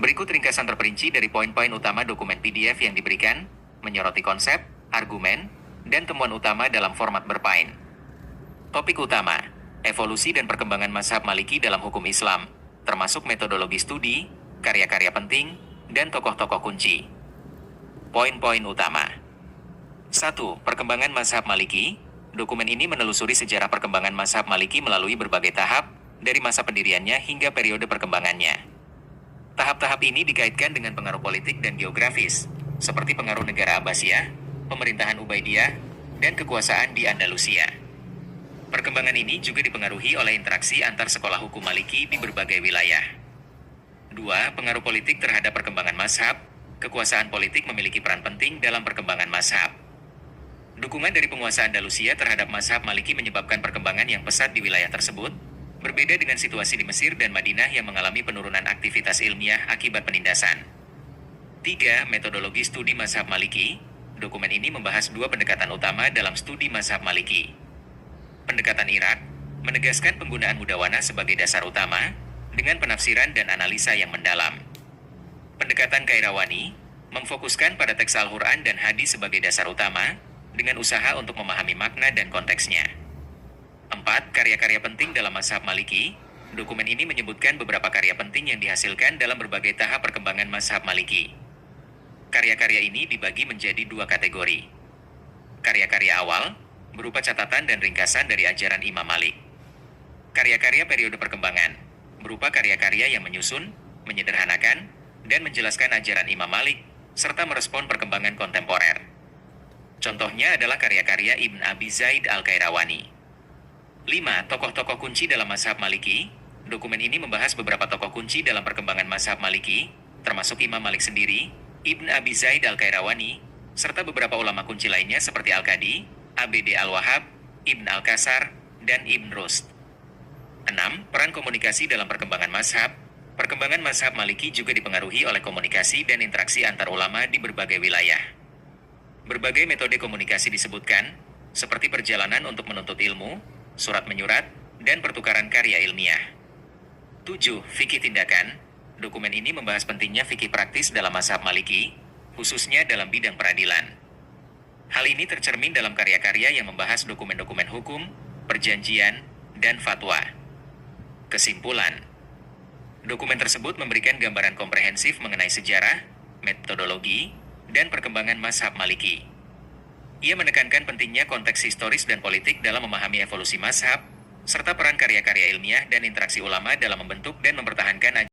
Berikut ringkasan terperinci dari poin-poin utama dokumen PDF yang diberikan, menyoroti konsep, argumen, dan temuan utama dalam format berpain. Topik utama, evolusi dan perkembangan mazhab Maliki dalam hukum Islam, termasuk metodologi studi, karya-karya penting, dan tokoh-tokoh kunci. Poin-poin utama. 1. Perkembangan mazhab Maliki. Dokumen ini menelusuri sejarah perkembangan mazhab Maliki melalui berbagai tahap, dari masa pendiriannya hingga periode perkembangannya. Tahap-tahap ini dikaitkan dengan pengaruh politik dan geografis, seperti pengaruh negara Abbasiyah, pemerintahan Ubaidiyah, dan kekuasaan di Andalusia. Perkembangan ini juga dipengaruhi oleh interaksi antar sekolah hukum Maliki di berbagai wilayah. 2. Pengaruh politik terhadap perkembangan mazhab. Kekuasaan politik memiliki peran penting dalam perkembangan mazhab. Dukungan dari penguasa Andalusia terhadap mazhab Maliki menyebabkan perkembangan yang pesat di wilayah tersebut, berbeda dengan situasi di Mesir dan Madinah yang mengalami penurunan aktivitas ilmiah akibat penindasan. 3. Metodologi studi mazhab Maliki. Dokumen ini membahas dua pendekatan utama dalam studi mazhab Maliki. Pendekatan Irak, menegaskan penggunaan mudawana sebagai dasar utama, dengan penafsiran dan analisa yang mendalam. Pendekatan Kairawani, memfokuskan pada teks Al-Quran dan hadis sebagai dasar utama, dengan usaha untuk memahami makna dan konteksnya. 4. Karya-karya penting dalam mazhab Maliki. Dokumen ini menyebutkan beberapa karya penting yang dihasilkan dalam berbagai tahap perkembangan mazhab Maliki. Karya-karya ini dibagi menjadi dua kategori. Karya-karya awal, berupa catatan dan ringkasan dari ajaran Imam Malik. Karya-karya periode perkembangan, berupa karya-karya yang menyusun, menyederhanakan, dan menjelaskan ajaran Imam Malik, serta merespon perkembangan kontemporer. Contohnya adalah karya-karya Ibn Abi Zaid Al-Kairawani. 5. Tokoh-tokoh kunci dalam mazhab Maliki. Dokumen ini membahas beberapa tokoh kunci dalam perkembangan mazhab Maliki, termasuk Imam Malik sendiri, Ibn Abi Zaid Al-Kairawani, serta beberapa ulama kunci lainnya seperti Al-Qadi, ABD Al-Wahhab, Ibn Al-Qasar, dan Ibn Rushd. 6. Peran komunikasi dalam perkembangan mazhab. Perkembangan mazhab Maliki juga dipengaruhi oleh komunikasi dan interaksi antar ulama di berbagai wilayah. Berbagai metode komunikasi disebutkan, seperti perjalanan untuk menuntut ilmu, surat menyurat, dan pertukaran karya ilmiah. 7. Fikih tindakan. Dokumen ini membahas pentingnya fikih praktis dalam mazhab Maliki, khususnya dalam bidang peradilan. Hal ini tercermin dalam karya-karya yang membahas dokumen-dokumen hukum, perjanjian, dan fatwa. Kesimpulan. Dokumen tersebut memberikan gambaran komprehensif mengenai sejarah, metodologi, dan perkembangan mazhab Maliki. Ia menekankan pentingnya konteks historis dan politik dalam memahami evolusi mazhab, serta peran karya-karya ilmiah dan interaksi ulama dalam membentuk dan mempertahankan